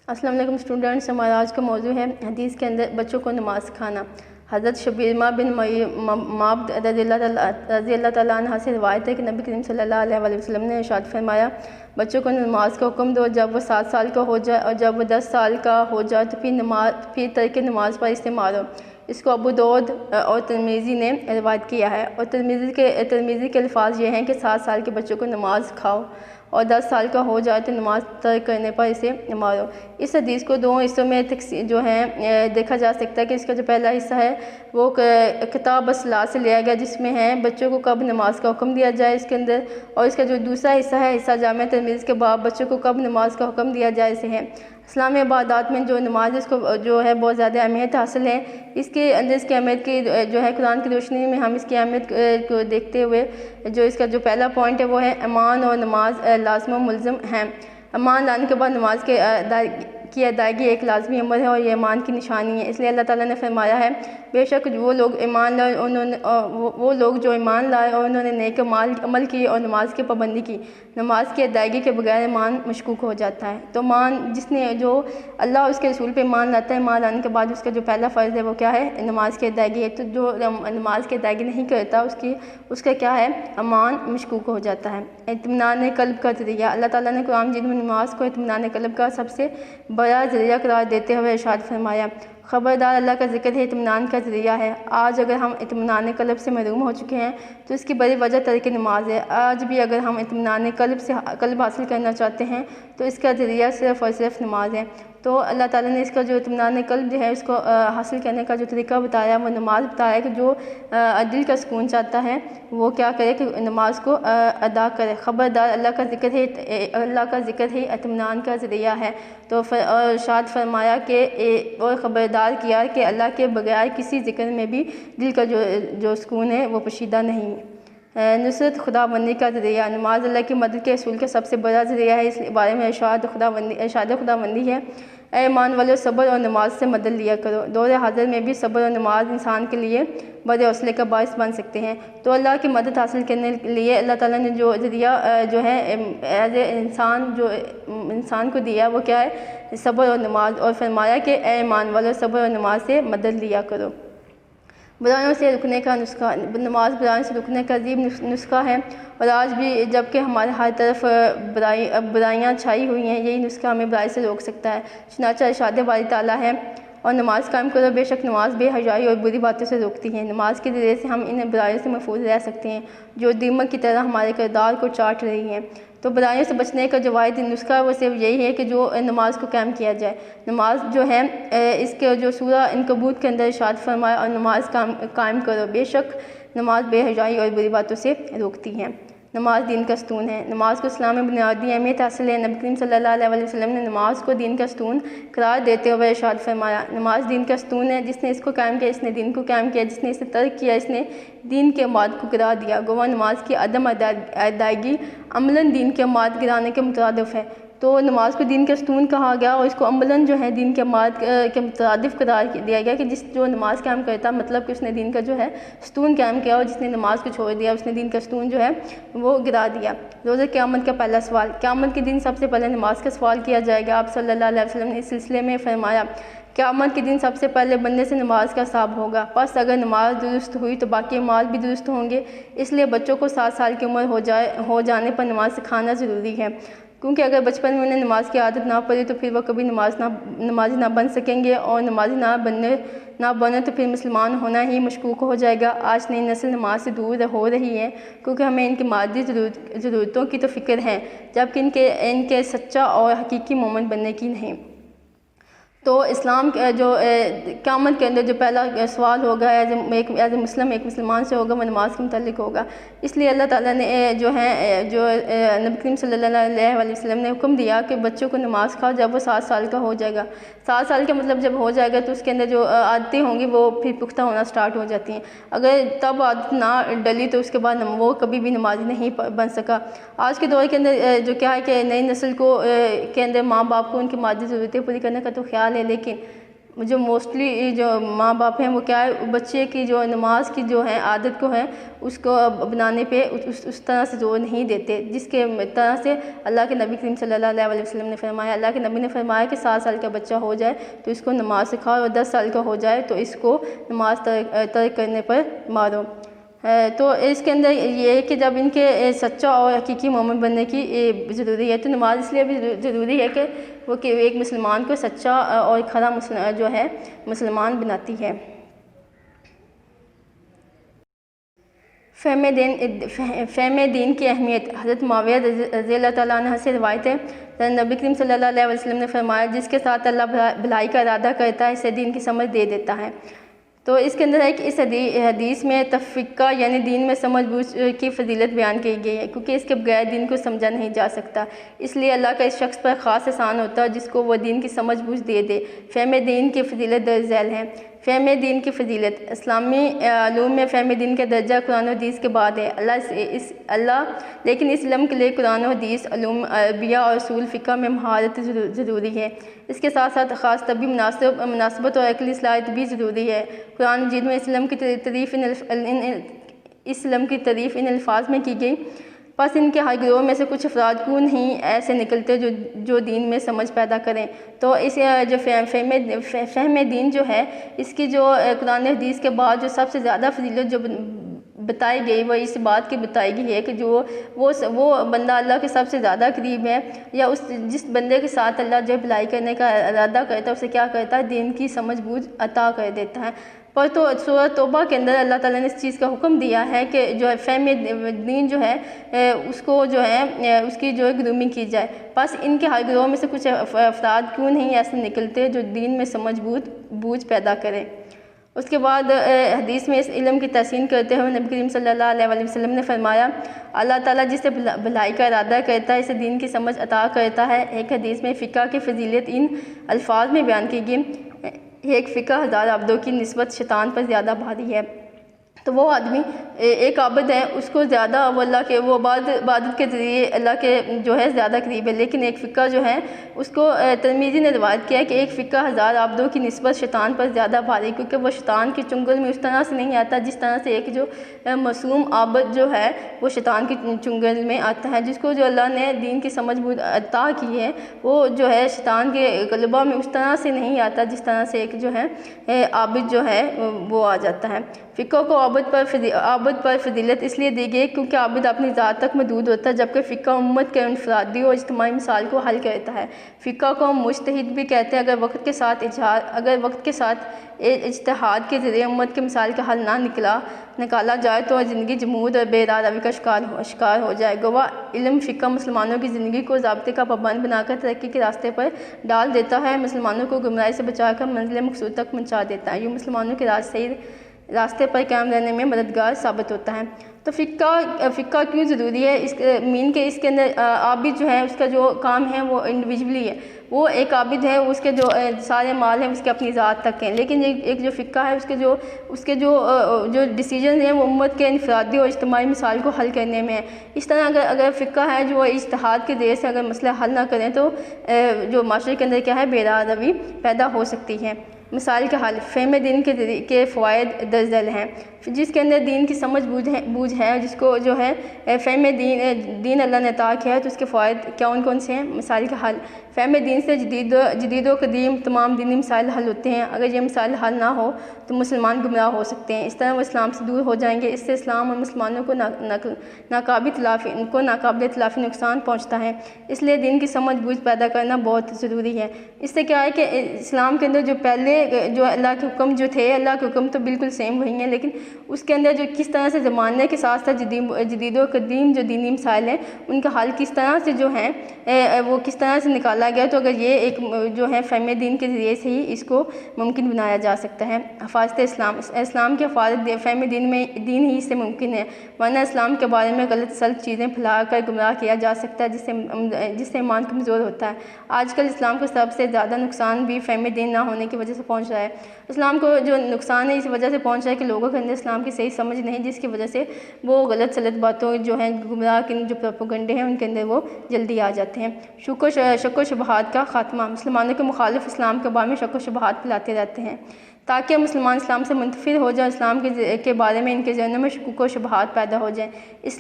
السلام علیکم اسٹوڈنٹس، ہمارا آج کا موضوع ہے حدیث کے اندر بچوں کو نماز سکھانا۔ حضرت شبیرہ بن معبد رضی اللہ تعالیٰ عنہ سے روایت ہے کہ نبی کریم صلی اللہ علیہ وسلم نے ارشاد فرمایا، بچوں کو نماز کا حکم دو جب وہ 7 سال کا ہو جائے، اور جب وہ 10 سال کا ہو جائے تو پھر ترک نماز پر اسے مارو۔ اس کو ابو داؤد اور ترمذی نے روایت کیا ہے، اور ترمذی کے الفاظ یہ ہیں کہ 7 سال کے بچوں کو نماز سکھاؤ، اور 10 سال کا ہو جائے تو نماز ترک کرنے پر اسے مارو۔ اس حدیث کو 2 حصوں میں جو ہے دیکھا جا سکتا ہے کہ اس کا جو پہلا حصہ ہے وہ کتاب الصلاۃ سے لیا گیا، جس میں ہے بچوں کو کب نماز کا حکم دیا جائے اس کے اندر، اور اس کا جو دوسرا حصہ ہے حصہ جامع ترمذی کے باب بچوں کو کب نماز کا حکم دیا جائے سے ہے۔ اسلامی عبادات میں جو نماز اس کو جو ہے بہت زیادہ اہمیت حاصل ہے۔ اس کے اندر اس کی اہمیت کی جو ہے قرآن کی روشنی میں ہم اس کی اہمیت کو دیکھتے ہوئے جو اس کا جو پہلا پوائنٹ ہے وہ ہے ایمان اور نماز لازم و ملزم ہیں۔ ایمان لانے کے بعد نماز کی ادائیگی ایک لازمی امر ہے، اور یہ ایمان کی نشانی ہے۔ اس لیے اللہ تعالیٰ نے فرمایا ہے، بے شک وہ لوگ جو ایمان لائے اور انہوں نے نیک عمل کی اور نماز کی پابندی کی، نماز کی ادائیگی کے بغیر ایمان مشکوک ہو جاتا ہے۔ تو جس نے جو اللہ اور اس کے رسول پہ ایمان لاتا ہے، ایمان لانے کے بعد اس کا جو پہلا فرض ہے وہ کیا ہے؟ نماز کی ادائیگی ہے۔ تو جو نماز کی ادائیگی نہیں کرتا اس کا کیا ہے؟ ایمان مشکوک ہو جاتا ہے۔ اطمینان قلب کا ذریعہ، اللہ تعالیٰ نے قرآن مجید میں نماز کو اطمینان قلب کا سب سے بڑا ذریعہ قرار دیتے ہوئے ارشاد فرمایا، خبردار اللہ کا ذکر ہے اطمینان کا ذریعہ ہے۔ آج اگر ہم اطمینان قلب سے محروم ہو چکے ہیں تو اس کی بڑی وجہ ترک نماز ہے۔ آج بھی اگر ہم اطمینان قلب حاصل کرنا چاہتے ہیں تو اس کا ذریعہ صرف اور صرف نماز ہے۔ تو اللہ تعالیٰ نے اس کا جو اطمینان قلب جو ہے اس کو حاصل کرنے کا جو طریقہ بتایا وہ نماز بتایا کہ جو دل کا سکون چاہتا ہے وہ کیا کرے کہ نماز کو ادا کرے۔ خبردار اللہ کا ذکر ہے اطمینان کا ذریعہ ہے۔ تو ارشاد فرمایا کہ اور خبردار کیا کہ اللہ کے بغیر کسی ذکر میں بھی دل کا جو سکون ہے وہ پوشیدہ نہیں ہے۔ نصرت خدا بندی کا ذریعہ، نماز اللہ کی مدد کے حصول کا سب سے بڑا ذریعہ ہے۔ اس بارے میں ارشاد خدا بندی ہے، اے ایمان والو صبر اور نماز سے مدد لیا کرو۔ دور حاضر میں بھی صبر اور نماز انسان کے لیے بڑے حوصلے کا باعث بن سکتے ہیں۔ تو اللہ کی مدد حاصل کرنے کے لیے اللہ تعالیٰ نے جو ذریعہ جو ہے ایز اے انسان کو دیا وہ کیا ہے؟ صبر اور نماز، اور فرمایا کہ اے ایمان والو صبر اور نماز سے مدد لیا کرو۔ برائیوں سے رکنے کا نسخہ، نماز برائیوں سے رکنے کا عظیم نسخہ ہے، اور آج بھی جب کہ ہمارے ہر طرف برائیاں چھائی ہوئی ہیں، یہی نسخہ ہمیں برائی سے روک سکتا ہے۔ چنانچہ ارشاد باری تعالیٰ ہے، اور نماز قائم کرو، بے شک نماز بے حیائی اور بری باتوں سے روکتی ہے۔ نماز کے ذریعے سے ہم ان برائیوں سے محفوظ رہ سکتے ہیں جو دیمک کی طرح ہمارے کردار کو چاٹ رہی ہیں۔ تو برائیوں سے بچنے کا جو واحد نسخہ ہے وہ صرف یہی ہے کہ جو نماز کو قائم کیا جائے۔ نماز جو ہے اس کے جو سورہ عنکبوت کے اندر ارشاد فرمایا، اور نماز قائم کرو، بے شک نماز بے حیائی اور بری باتوں سے روکتی ہے۔ نماز دین کا ستون ہے، نماز کو اسلام میں بنیادی اہمیت حاصل ہے۔ نبی کریم صلی اللہ علیہ وسلم نے نماز کو دین کا ستون قرار دیتے ہوئے ارشاد فرمایا، نماز دین کا ستون ہے، جس نے اس کو قائم کیا اس نے دین کو قائم کیا، جس نے اسے ترک کیا اس نے دین کے اماد کو گرا دیا۔ گواہ نماز کی عدم ادائیگی عملاً دین کے اماد گرانے کے مترادف ہے۔ تو نماز کو دین کا ستون کہا گیا، اور اس کو عملاً جو ہے دین کے اماد کے مترادف قرار دیا گیا کہ جو نماز قائم کرتا مطلب کہ اس نے دین کا جو ہے ستون قائم کیا، اور جس نے نماز کو چھوڑ دیا اس نے دین کا ستون جو ہے وہ گرا دیا۔ روزہ قیامت کا پہلا سوال، قیامت کے دن سب سے پہلے نماز کا سوال کیا جائے گا۔ آپ صلی اللہ علیہ وسلم نے اس سلسلے میں فرمایا، قیامت کے دن سب سے پہلے بندے سے نماز کا حساب ہوگا، پس اگر نماز درست ہوئی تو باقی اعمال بھی درست ہوں گے۔ اس لیے بچوں کو 7 سال کی عمر ہو جانے پر نماز سکھانا ضروری ہے، کیونکہ اگر بچپن میں انہیں نماز کی عادت نہ پڑی تو پھر وہ کبھی نمازی نہ بن سکیں گے، اور نمازی نہ بنے تو پھر مسلمان ہونا ہی مشکوک ہو جائے گا۔ آج نئی نسل نماز سے دور ہو رہی ہے کیونکہ ہمیں ان کی مادی ضرورتوں کی تو فکر ہے، جبکہ ان کے سچا اور حقیقی مومن بننے کی نہیں۔ تو اسلام جو قیامت کے اندر جو پہلا سوال ہوگا ایز اے مسلم، ایک مسلمان سے ہوگا، وہ نماز کے متعلق ہوگا۔ اس لیے اللہ تعالیٰ نے جو نبی کریم صلی اللہ علیہ وسلم نے حکم دیا کہ بچوں کو نماز سکھاؤ جب وہ 7 سال کا ہو جائے گا۔ 7 سال کا مطلب جب ہو جائے گا تو اس کے اندر جو عادتیں ہوں گی وہ پھر پختہ ہونا سٹارٹ ہو جاتی ہیں۔ اگر تب عادت نہ ڈلی تو اس کے بعد وہ کبھی بھی نمازی نہیں بن سکا۔ آج کے دور کے اندر جو کیا ہے کہ نئی نسل کے اندر ماں باپ کو ان کی مادی ضرورتیں پوری کرنے کا تو خیال ہے، لیکن جو موسٹلی جو ماں باپ ہیں وہ کیا ہے بچے کی جو نماز کی جو ہے عادت کو ہے اس کو بنانے پہ اس طرح سے زور نہیں دیتے، جس کے طرح سے اللہ کے نبی کریم صلی اللہ علیہ وسلم نے فرمایا، اللہ کے نبی نے فرمایا کہ 7 سال کا بچہ ہو جائے تو اس کو نماز سکھاؤ، اور 10 سال کا ہو جائے تو اس کو نماز ترک کرنے پر مارو۔ تو اس کے اندر یہ ہے کہ جب ان کے سچا اور حقیقی مومن بننے کی ضروری ہے، تو نماز اس لیے بھی ضروری ہے کہ وہ کہ ایک مسلمان کو سچا اور کھرا جو ہے مسلمان بناتی ہے۔ فہم دین کی اہمیت۔ حضرت معاویہ رضی اللہ تعالیٰ عنہ سے روایت ہے، نبی کریم صلی اللہ علیہ وسلم نے فرمایا جس کے ساتھ اللہ بھلائی کا ارادہ کرتا ہے اسے دین کی سمجھ دے دیتا ہے۔ تو اس کے اندر ہے کہ اس حدیث میں تفقہ یعنی دین میں سمجھ بوجھ کی فضیلت بیان کی گئی ہے، کیونکہ اس کے بغیر دین کو سمجھا نہیں جا سکتا، اس لیے اللہ کا اس شخص پر خاص احسان ہوتا ہے جس کو وہ دین کی سمجھ بوجھ دے دے۔ فہم دین کی فضیلت درج ذیل ہے۔ فہم دین کی فضیلت۔ اسلامی علوم میں فہم دین کا درجہ قرآن و حدیث کے بعد ہے، لیکن اس علم کے لیے قرآن و حدیث، علوم عربیہ اور اصول فقہ میں مہارت ضروری ہے۔ اس کے ساتھ ساتھ خاص طبی مناسبت اور عقلی صلاحیت بھی ضروری ہے۔ قرآن مجید میں اس علم کی تعریف ان الفاظ میں کی گئی، پس ان کے ہر گروہ میں سے کچھ افراد کیوں نہیں ایسے نکلتے جو دین میں سمجھ پیدا کریں۔ تو اس جو فہم دین جو ہے اس کی جو قرآن حدیث کے بعد جو سب سے زیادہ فضیلت جو بتائی گئی وہ اس بات کی بتائی گئی ہے کہ وہ بندہ اللہ کے سب سے زیادہ قریب ہے، یا جس بندے کے ساتھ اللہ جو بھلائی کرنے کا ارادہ کرتا ہے اسے کیا کرتا ہے، دین کی سمجھ بوجھ عطا کر دیتا ہے۔ پر تو سورہ توبہ کے اندر اللہ تعالیٰ نے اس چیز کا حکم دیا ہے کہ جو ہے فہم دین جو ہے اس کو جو ہے اس کی جو ہے گرومنگ کی جائے، بس ان کے ہر گروہ میں سے کچھ افراد کیوں نہیں ایسے نکلتے جو دین میں سمجھ بوجھ پیدا کریں۔ اس کے بعد حدیث میں اس علم کی تحسین کرتے ہوئے نبی کریم صلی اللہ علیہ وسلم نے فرمایا، اللہ تعالیٰ جس سے بھلائی کا ارادہ کرتا ہے اسے دین کی سمجھ عطا کرتا ہے۔ ایک حدیث میں فقہ کی فضیلت ان الفاظ میں بیان کی گئی، ایک فقہ 1000 عبدوں کی نسبت شیطان پر زیادہ بھاری ہے۔ تو وہ آدمی ایک عابد ہے، اس کو زیادہ وہ اللہ کے وہ عبادت کے ذریعے اللہ کے جو ہے زیادہ قریب ہے، لیکن ایک فقہ جو ہے اس کو ترمذی نے روایت کیا ہے کہ ایک فقہ 1000 عبدوں کی نسبت شیطان پر زیادہ بھاری، کیونکہ وہ شیطان کی چنگل میں اس طرح سے نہیں آتا جس طرح سے ایک جو معصوم عابد جو ہے وہ شیطان کی چنگل میں آتا ہے، جس کو جو اللہ نے دین کی سمجھ بوجھ عطا کی ہے وہ جو ہے شیطان کے غلبہ میں اس طرح سے نہیں آتا جس طرح سے ایک جو ہے عابد جو ہے وہ آ جاتا ہے۔ فقہ کو عابد پر فضیلت اس لیے دی گئی کیونکہ عابد اپنی ذات تک محدود ہوتا ہے، جبکہ فقہ امت کے انفرادی اور اجتماعی مسائل کو حل کرتا ہے۔ فقہ کو مجتہد بھی کہتے ہیں۔ اگر وقت کے ساتھ اجتہاد کے ذریعے امت کے مسائل کا حل نہ نکالا جائے تو زندگی جمود اور بے راہ روی کا شکار ہو جائے۔ گواہ علم فقہ مسلمانوں کی زندگی کو ضابطے کا پابند بنا کر ترقی کے راستے پر ڈال دیتا ہے، مسلمانوں کو گمراہی سے بچا کر منزل مقصود تک پہنچا دیتا ہے، یہ مسلمانوں کے صحیح راستے پر قائم رہنے میں مددگار ثابت ہوتا ہے۔ تو فقہ کیوں ضروری ہے؟ اس کے اندر عابد جو ہے اس کا جو کام ہے وہ انڈیویجولی ہے، وہ ایک عابد ہے، اس کے جو سارے مال ہیں اس کے اپنی ذات تک ہیں، لیکن ایک جو فقہ ہے اس کے جو ڈیسیجن ہیں وہ امت کے انفرادی اور اجتماعی مسائل کو حل کرنے میں ہے۔ اس طرح اگر فقہ ہے جو اجتہاد کے ذریعے سے اگر مسئلہ حل نہ کریں تو جو معاشرے کے اندر کیا ہے بے راہ روی پیدا ہو سکتی ہے۔ مسائل کا حل۔ فہم دین کے فوائد درج ذیل ہیں، جس کے اندر دین کی سمجھ بوجھ ہے، جس کو جو ہے فہم دین اللہ نے عطا کیا ہے، تو اس کے فوائد کون سے ہیں؟ مسائل کا حل۔ فہم دین سے جدید و قدیم تمام دینی مسائل حل ہوتے ہیں، اگر یہ مسائل حل نہ ہو تو مسلمان گمراہ ہو سکتے ہیں، اس طرح وہ اسلام سے دور ہو جائیں گے، اس سے اسلام اور مسلمانوں کو ناقابل تلافی نقصان پہنچتا ہے، اس لیے دین کی سمجھ بوجھ پیدا کرنا بہت ضروری ہے۔ اس سے کیا ہے کہ اسلام کے اندر جو پہلے جو اللہ کے حکم جو تھے، اللہ کے حکم تو بالکل سیم وہی ہیں، لیکن اس کے اندر جو کس طرح سے زمانے کے ساتھ ساتھ جدید و قدیم جو دینی مسائل ہیں ان کا حل کس طرح سے جو ہیں وہ کس طرح سے نکالا گیا، تو اگر یہ ایک جو ہے فہم دین کے ذریعے سے ہی اس کو ممکن بنایا جا سکتا ہے۔ حفاظت اسلام کی حفاظت فہم دین ہی سے ممکن ہے، ورنہ اسلام کے بارے میں غلط سلط چیزیں پھیلا کر گمراہ کیا جا سکتا ہے، جس سے ایمان کمزور ہوتا ہے۔ آج کل اسلام کو سب سے زیادہ نقصان بھی فہم دین نہ ہونے کی وجہ سے پہنچ رہا ہے۔ اسلام کو جو نقصان ہے اس وجہ سے پہنچ رہا ہے کہ لوگوں کے اندر اسلام کی صحیح سمجھ نہیں، جس کی وجہ سے وہ غلط سلط باتوں جو ہیں گمراہ کے جو پروپیگنڈے ہیں ان کے اندر وہ جلدی آ جاتے ہیں۔ شک و شبہات کا خاتمہ، مسلمانوں کے مخالف اسلام کے بارے میں شک و شبہات پھیلاتے رہتے ہیں تاکہ مسلمان اسلام سے منتفر ہو جائیں، اسلام کے بارے میں ان کے ذہنوں میں شکوک و شبہات پیدا ہو جائیں۔ اس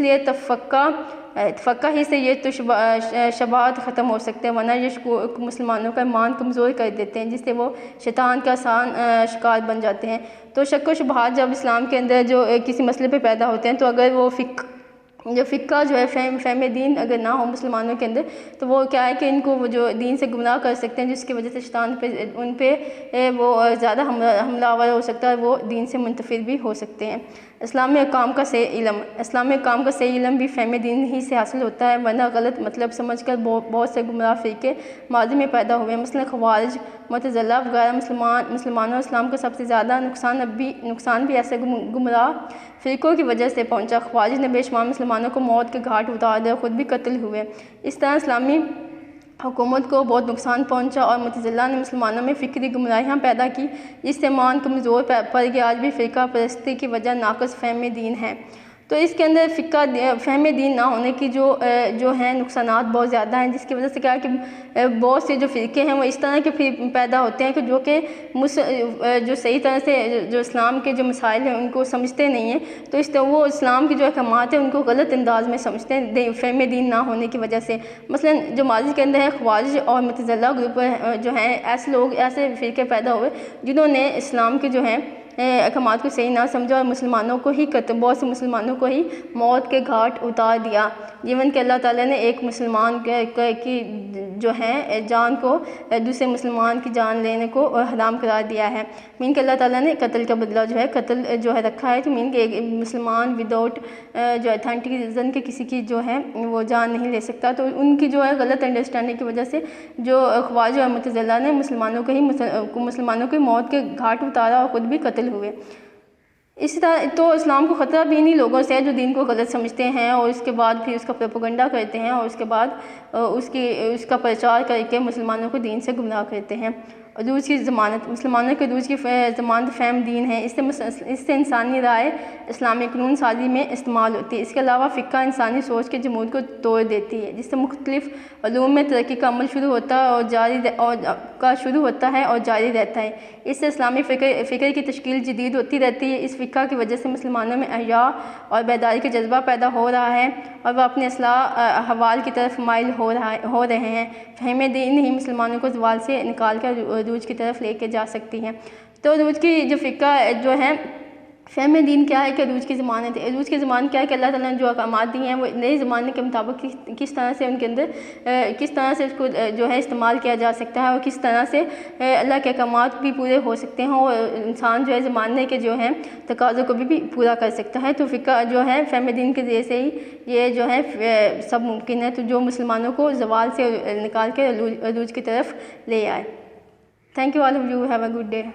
لیے تفقہ ہی سے یہ تو شبہات ختم ہو سکتے ہیں، ورنہ یہ شکوک مسلمانوں کا ایمان کمزور کر دیتے ہیں، جس سے وہ شیطان کا آسان شکار بن جاتے ہیں۔ تو شک و شبہات جب اسلام کے اندر جو کسی مسئلے پہ پیدا ہوتے ہیں، تو اگر وہ فقہ جو ہے فہم دین اگر نہ ہو مسلمانوں کے اندر، تو وہ کیا ہے کہ ان کو وہ جو دین سے گمراہ کر سکتے ہیں، جس کی وجہ سے شیطان ان پہ وہ زیادہ حملہ آور ہو سکتا ہے، وہ دین سے منتفر بھی ہو سکتے ہیں۔ اسلامی احکام کا صحیح علم بھی فہم دین ہی سے حاصل ہوتا ہے، ورنہ غلط مطلب سمجھ کر بہت سے گمراہ فرقے ماضی میں پیدا ہوئے، مثلا خوارج، معتزلہ وغیرہ۔ مسلمانوں اسلام کو سب سے زیادہ نقصان بھی ایسے گمراہ فرقوں کی وجہ سے پہنچا۔ خوارج نے بے شمار مسلمانوں کو موت کے گھاٹ اتار دیا، خود بھی قتل ہوئے۔ اس طرح اسلامی حکومت کو بہت نقصان پہنچا، اور معتزلہ نے مسلمانوں میں فکری گمراہیاں پیدا کی، جس سے ایمان کمزور پڑ گیا۔ آج بھی فرقہ پرستی کی وجہ ناقص فہم دین ہے۔ تو اس کے اندر فہم دین نہ ہونے کی جو ہیں نقصانات بہت زیادہ ہیں، جس کی وجہ سے کیا ہے کہ بہت سے جو فرقے ہیں وہ اس طرح کے پیدا ہوتے ہیں کہ جو صحیح طرح سے جو اسلام کے جو مسائل ہیں ان کو سمجھتے نہیں ہیں، تو وہ اسلام کی جو احکامات ہیں ان کو غلط انداز میں سمجھتے ہیں فہم دین نہ ہونے کی وجہ سے۔ مثلا جو ماضی کے اندر ہے خوارج اور معتزلہ گروپ جو ہیں، ایسے فرقے پیدا ہوئے جنہوں نے اسلام کے جو ہیں احکامات کو صحیح نہ سمجھا، اور بہت سے مسلمانوں کو ہی موت کے گھاٹ اتار دیا۔ ایون کہ اللہ تعالیٰ نے ایک مسلمان کی جو ہے جان کو دوسرے مسلمان کی جان لینے کو حرام قرار دیا ہے۔ مین کہ اللہ تعالیٰ نے قتل کا بدلہ قتل جو ہے رکھا ہے، تو مین کہ ایک مسلمان وداؤٹ جو اتھینٹک ریزن کے کسی کی جو ہے وہ جان نہیں لے سکتا۔ تو ان کی جو ہے غلط انڈرسٹینڈنگ کی وجہ سے جو خوارج اور معتزلہ نے مسلمانوں کی موت کے گھاٹ اتارا اور خود بھی قتل ہوئے۔ اسی طرح تو اسلام کو خطرہ بھی انہی لوگوں سے ہے جو دین کو غلط سمجھتے ہیں اور اس کے بعد پھر اس کا پروپیگنڈا کرتے ہیں، اور اس کے بعد اس کا پرچار کر کے مسلمانوں کو دین سے گمراہ کرتے ہیں۔ عروج کی ضمانت، مسلمانوں کے عروج کی ضمانت فہم دین ہے، اس سے انسانی رائے اسلامی قانون سازی میں استعمال ہوتی ہے۔ اس کے علاوہ فقہ انسانی سوچ کے جمود کو توڑ دیتی ہے، جس سے مختلف علوم میں ترقی کا عمل شروع ہوتا ہے اور جاری رہتا ہے۔ اس سے اسلامی فکر کی تشکیل جدید ہوتی رہتی ہے۔ اس فقہ کی وجہ سے مسلمانوں میں احیاء اور بیداری کا جذبہ پیدا ہو رہا ہے، اور وہ اپنے اصلاح احوال کی طرف مائل ہو رہے ہیں۔ فہم دین ہی مسلمانوں کو زوال سے نکال کر عروج کی طرف لے کے جا سکتی ہیں۔ تو عروج کی جو فقہ جو ہے فہم دین کیا ہے کہ عروج کی ضمانت ہے۔ عروج کی ضمانت کیا ہے کہ اللہ تعالیٰ نے جو احکامات دیے ہیں وہ نئے زمانے کے مطابق کس طرح سے ان کے اندر کس طرح سے اس کو جو ہے استعمال کیا جا سکتا ہے، اور کس طرح سے اللہ کے احکامات بھی پورے ہو سکتے ہیں، اور انسان جو ہے زمانے کے جو ہیں تقاضوں کو بھی پورا کر سکتا ہے۔ تو فقہ جو ہے فہم دین کے ذریعے سے ہی یہ جو ہے سب ممکن ہے، تو جو مسلمانوں کو زوال سے نکال کے عروج کی طرف لے آئے۔ Thank you all of you. Have a good day.